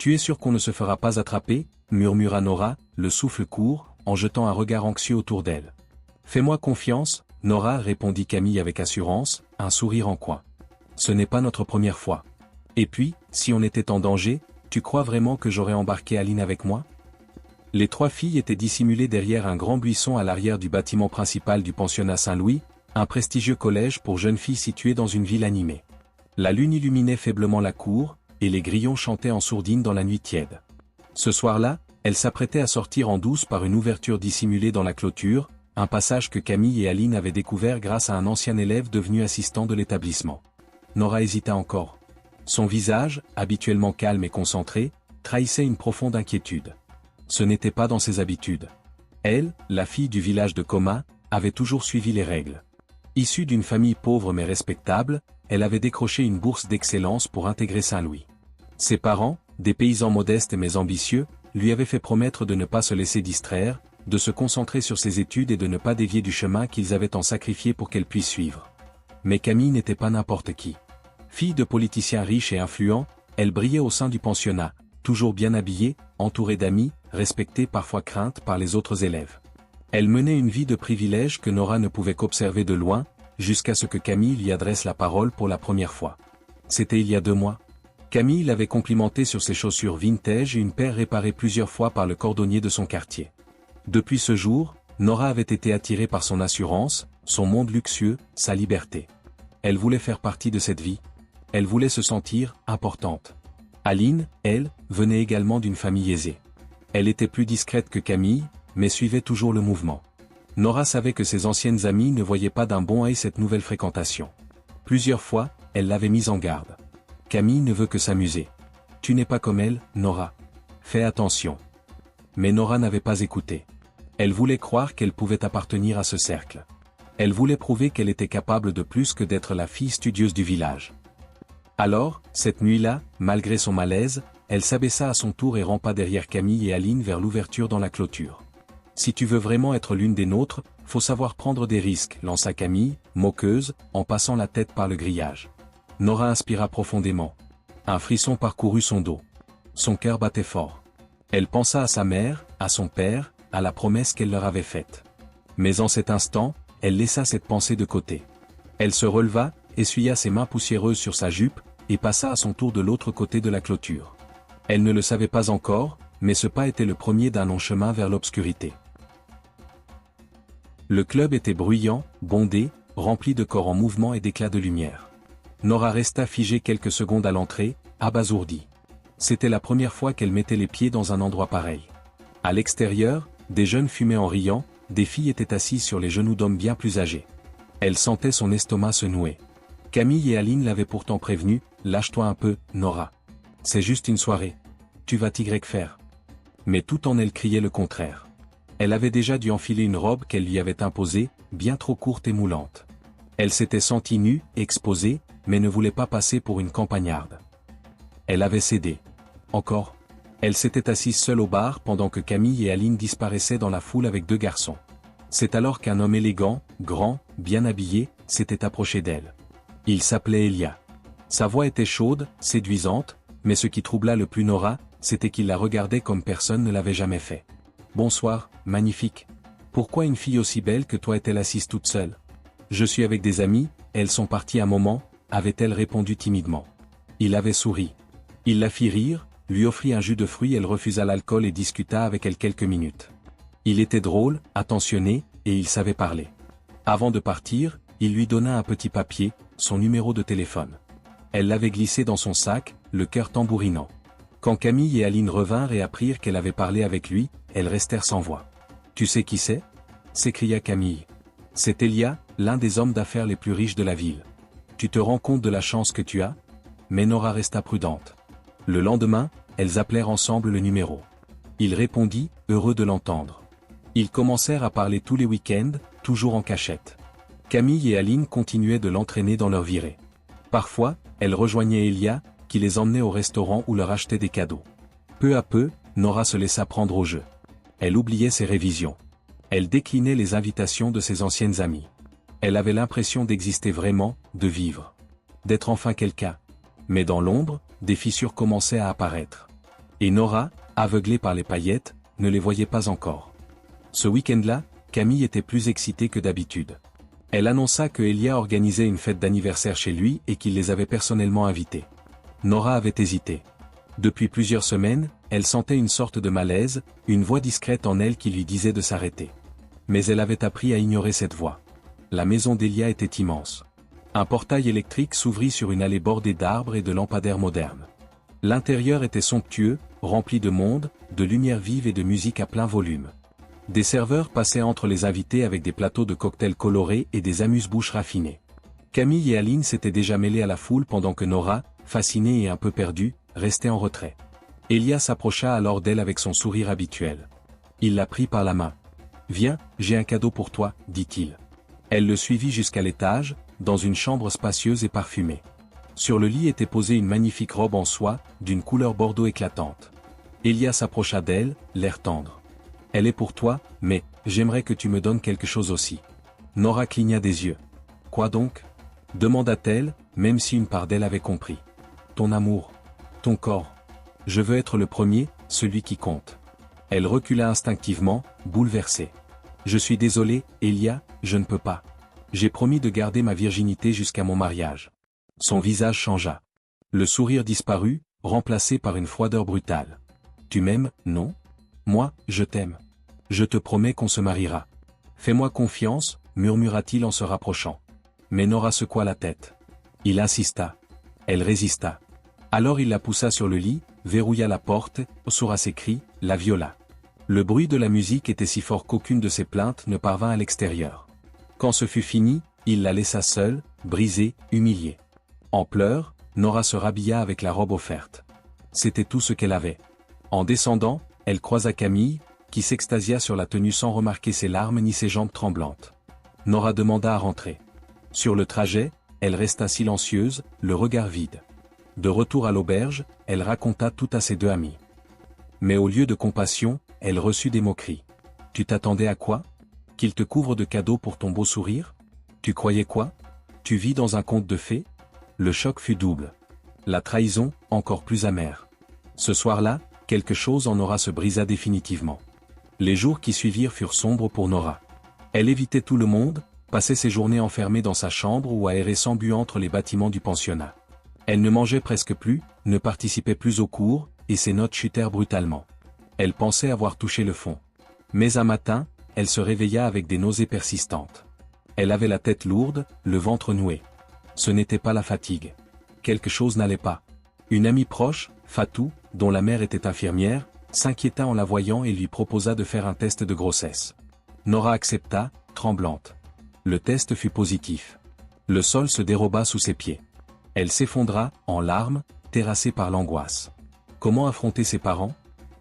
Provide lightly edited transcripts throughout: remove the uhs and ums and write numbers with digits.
Tu es sûr qu'on ne se fera pas attraper, murmura Nora, le souffle court, en jetant un regard anxieux autour d'elle. Fais-moi confiance, Nora, répondit Camille avec assurance, un sourire en coin. Ce n'est pas notre première fois. Et puis, si on était en danger, tu crois vraiment que j'aurais embarqué Aline avec moi? Les trois filles étaient dissimulées derrière un grand buisson à l'arrière du bâtiment principal du pensionnat Saint-Louis, un prestigieux collège pour jeunes filles situé dans une ville animée. La lune illuminait faiblement la cour, et les grillons chantaient en sourdine dans la nuit tiède. Ce soir-là, elles s'apprêtaient à sortir en douce par une ouverture dissimulée dans la clôture, un passage que Camille et Aline avaient découvert grâce à un ancien élève devenu assistant de l'établissement. Nora hésita encore. Son visage, habituellement calme et concentré, trahissait une profonde inquiétude. Ce n'était pas dans ses habitudes. Elle, la fille du village de Coma, avait toujours suivi les règles. Issue d'une famille pauvre mais respectable, elle avait décroché une bourse d'excellence pour intégrer Saint-Louis. Ses parents, des paysans modestes mais ambitieux, lui avaient fait promettre de ne pas se laisser distraire, de se concentrer sur ses études et de ne pas dévier du chemin qu'ils avaient tant sacrifié pour qu'elle puisse suivre. Mais Camille n'était pas n'importe qui. Fille de politiciens riches et influents, elle brillait au sein du pensionnat, toujours bien habillée, entourée d'amis, respectée parfois crainte par les autres élèves. Elle menait une vie de privilège que Nora ne pouvait qu'observer de loin, jusqu'à ce que Camille lui adresse la parole pour la première fois. C'était il y a 2 mois. Camille l'avait complimenté sur ses chaussures vintage et une paire réparée plusieurs fois par le cordonnier de son quartier. Depuis ce jour, Nora avait été attirée par son assurance, son monde luxueux, sa liberté. Elle voulait faire partie de cette vie. Elle voulait se sentir importante. Aline, elle, venait également d'une famille aisée. Elle était plus discrète que Camille, mais suivait toujours le mouvement. Nora savait que ses anciennes amies ne voyaient pas d'un bon œil cette nouvelle fréquentation. Plusieurs fois, elle l'avait mise en garde. Camille ne veut que s'amuser. Tu n'es pas comme elle, Nora. Fais attention. Mais Nora n'avait pas écouté. Elle voulait croire qu'elle pouvait appartenir à ce cercle. Elle voulait prouver qu'elle était capable de plus que d'être la fille studieuse du village. Alors, cette nuit-là, malgré son malaise, elle s'abaissa à son tour et rampa derrière Camille et Aline vers l'ouverture dans la clôture. Si tu veux vraiment être l'une des nôtres, faut savoir prendre des risques, lança Camille, moqueuse, en passant la tête par le grillage. Nora inspira profondément. Un frisson parcourut son dos. Son cœur battait fort. Elle pensa à sa mère, à son père, à la promesse qu'elle leur avait faite. Mais en cet instant, elle laissa cette pensée de côté. Elle se releva, essuya ses mains poussiéreuses sur sa jupe, et passa à son tour de l'autre côté de la clôture. Elle ne le savait pas encore, mais ce pas était le premier d'un long chemin vers l'obscurité. Le club était bruyant, bondé, rempli de corps en mouvement et d'éclats de lumière. Nora resta figée quelques secondes à l'entrée, abasourdie. C'était la première fois qu'elle mettait les pieds dans un endroit pareil. À l'extérieur, des jeunes fumaient en riant, des filles étaient assises sur les genoux d'hommes bien plus âgés. Elle sentait son estomac se nouer. Camille et Aline l'avaient pourtant prévenue, lâche-toi un peu, Nora. C'est juste une soirée. Tu vas t'y faire. Mais tout en elle criait le contraire. Elle avait déjà dû enfiler une robe qu'elle lui avait imposée, bien trop courte et moulante. Elle s'était sentie nue, exposée, mais ne voulait pas passer pour une campagnarde. Elle avait cédé. Encore. Elle s'était assise seule au bar pendant que Camille et Aline disparaissaient dans la foule avec 2 garçons. C'est alors qu'un homme élégant, grand, bien habillé, s'était approché d'elle. Il s'appelait Elia. Sa voix était chaude, séduisante, mais ce qui troubla le plus Nora, c'était qu'il la regardait comme personne ne l'avait jamais fait. « Bonsoir, magnifique. Pourquoi une fille aussi belle que toi est-elle assise toute seule? Je suis avec des amis, elles sont parties un moment, » avait-elle répondu timidement. Il avait souri. Il la fit rire, lui offrit un jus de fruits, elle refusa l'alcool et discuta avec elle quelques minutes. Il était drôle, attentionné, et il savait parler. Avant de partir, il lui donna un petit papier, son numéro de téléphone. Elle l'avait glissé dans son sac, le cœur tambourinant. Quand Camille et Aline revinrent et apprirent qu'elle avait parlé avec lui, elles restèrent sans voix. « Tu sais qui c'est » s'écria Camille. « C'est Elia, l'un des hommes d'affaires les plus riches de la ville. Tu te rends compte de la chance que tu as ?» Mais Nora resta prudente. Le lendemain, elles appelèrent ensemble le numéro. Il répondit, heureux de l'entendre. Ils commencèrent à parler tous les week-ends, toujours en cachette. Camille et Aline continuaient de l'entraîner dans leur virée. Parfois, elle rejoignait Elia, qui les emmenait au restaurant ou leur achetait des cadeaux. Peu à peu, Nora se laissa prendre au jeu. Elle oubliait ses révisions. Elle déclinait les invitations de ses anciennes amies. Elle avait l'impression d'exister vraiment, de vivre. D'être enfin quelqu'un. Mais dans l'ombre, des fissures commençaient à apparaître. Et Nora, aveuglée par les paillettes, ne les voyait pas encore. Ce week-end-là, Camille était plus excitée que d'habitude. Elle annonça que Elia organisait une fête d'anniversaire chez lui et qu'il les avait personnellement invités. Nora avait hésité. Depuis plusieurs semaines, elle sentait une sorte de malaise, une voix discrète en elle qui lui disait de s'arrêter. Mais elle avait appris à ignorer cette voix. La maison d'Elia était immense. Un portail électrique s'ouvrit sur une allée bordée d'arbres et de lampadaires modernes. L'intérieur était somptueux, rempli de monde, de lumière vive et de musique à plein volume. Des serveurs passaient entre les invités avec des plateaux de cocktails colorés et des amuse-bouches raffinées. Camille et Aline s'étaient déjà mêlées à la foule pendant que Nora, fascinée et un peu perdue, restait en retrait. Elia s'approcha alors d'elle avec son sourire habituel. Il la prit par la main. « Viens, j'ai un cadeau pour toi, dit-il. » Elle le suivit jusqu'à l'étage, dans une chambre spacieuse et parfumée. Sur le lit était posée une magnifique robe en soie, d'une couleur bordeaux éclatante. Elia s'approcha d'elle, l'air tendre. « Elle est pour toi, mais, j'aimerais que tu me donnes quelque chose aussi. » Nora cligna des yeux. « Quoi donc ?» demanda-t-elle, même si une part d'elle avait compris. « Ton amour. Ton corps. Je veux être le premier, celui qui compte. » Elle recula instinctivement, bouleversée. « Je suis désolé, Elia, je ne peux pas. J'ai promis de garder ma virginité jusqu'à mon mariage. » Son visage changea. Le sourire disparut, remplacé par une froideur brutale. « Tu m'aimes, non ? Moi, je t'aime. Je te promets qu'on se mariera. Fais-moi confiance, murmura-t-il en se rapprochant. Mais Nora secoua la tête. Il insista. Elle résista. Alors il la poussa sur le lit, verrouilla la porte, sourd à ses cris, la viola. Le bruit de la musique était si fort qu'aucune de ses plaintes ne parvint à l'extérieur. Quand ce fut fini, il la laissa seule, brisée, humiliée. En pleurs, Nora se rhabilla avec la robe offerte. C'était tout ce qu'elle avait. En descendant, elle croisa Camille, qui s'extasia sur la tenue sans remarquer ses larmes ni ses jambes tremblantes. Nora demanda à rentrer. Sur le trajet, elle resta silencieuse, le regard vide. De retour à l'auberge, elle raconta tout à ses deux amis. Mais au lieu de compassion, elle reçut des moqueries. « Tu t'attendais à quoi ? Qu'il te couvre de cadeaux pour ton beau sourire ? Tu croyais quoi ? Tu vis dans un conte de fées ?» Le choc fut double. La trahison, encore plus amère. Ce soir-là, quelque chose en Nora se brisa définitivement. Les jours qui suivirent furent sombres pour Nora. Elle évitait tout le monde, passait ses journées enfermée dans sa chambre ou à errer sans but entre les bâtiments du pensionnat. Elle ne mangeait presque plus, ne participait plus aux cours, et ses notes chutèrent brutalement. Elle pensait avoir touché le fond. Mais un matin, elle se réveilla avec des nausées persistantes. Elle avait la tête lourde, le ventre noué. Ce n'était pas la fatigue. Quelque chose n'allait pas. Une amie proche, Fatou, dont la mère était infirmière, s'inquiéta en la voyant et lui proposa de faire un test de grossesse. Nora accepta, tremblante. Le test fut positif. Le sol se déroba sous ses pieds. Elle s'effondra, en larmes, terrassée par l'angoisse. Comment affronter ses parents ?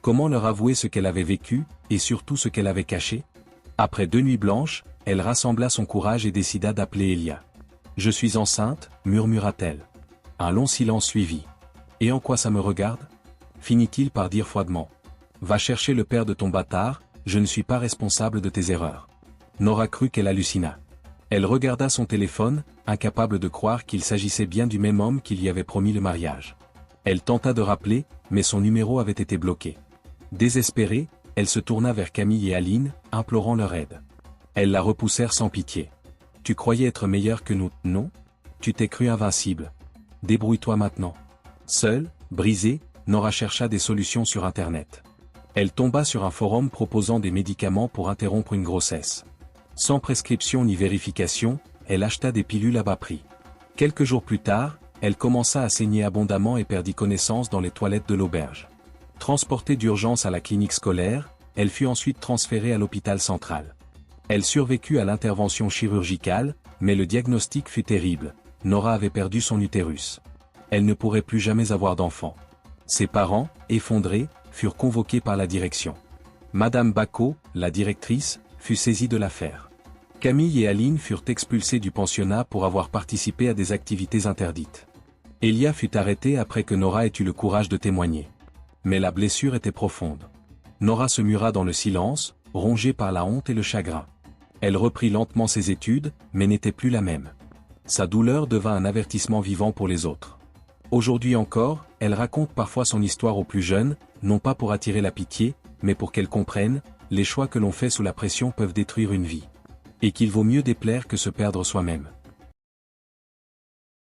Comment leur avouer ce qu'elle avait vécu, et surtout ce qu'elle avait caché ? Après 2 nuits blanches, elle rassembla son courage et décida d'appeler Elia. « Je suis enceinte » murmura-t-elle. Un long silence suivit. « Et en quoi ça me regarde ?» finit-il par dire froidement. « Va chercher le père de ton bâtard, je ne suis pas responsable de tes erreurs. » Nora crut qu'elle hallucina. Elle regarda son téléphone, incapable de croire qu'il s'agissait bien du même homme qui lui avait promis le mariage. Elle tenta de rappeler, mais son numéro avait été bloqué. Désespérée, elle se tourna vers Camille et Aline, implorant leur aide. Elles la repoussèrent sans pitié. « Tu croyais être meilleure que nous, non ? Tu t'es cru invincible. Débrouille-toi maintenant. » Seule, brisée, Nora chercha des solutions sur Internet. Elle tomba sur un forum proposant des médicaments pour interrompre une grossesse. Sans prescription ni vérification, elle acheta des pilules à bas prix. Quelques jours plus tard, elle commença à saigner abondamment et perdit connaissance dans les toilettes de l'auberge. Transportée d'urgence à la clinique scolaire, elle fut ensuite transférée à l'hôpital central. Elle survécut à l'intervention chirurgicale, mais le diagnostic fut terrible. Nora avait perdu son utérus. Elle ne pourrait plus jamais avoir d'enfant. Ses parents, effondrés, furent convoqués par la direction. Madame Bacot, la directrice, fut saisie de l'affaire. Camille et Aline furent expulsées du pensionnat pour avoir participé à des activités interdites. Elia fut arrêtée après que Nora ait eu le courage de témoigner. Mais la blessure était profonde. Nora se mura dans le silence, rongée par la honte et le chagrin. Elle reprit lentement ses études, mais n'était plus la même. Sa douleur devint un avertissement vivant pour les autres. Aujourd'hui encore, elle raconte parfois son histoire aux plus jeunes, non pas pour attirer la pitié, mais pour qu'elle comprenne, les choix que l'on fait sous la pression peuvent détruire une vie. Et qu'il vaut mieux déplaire que se perdre soi-même.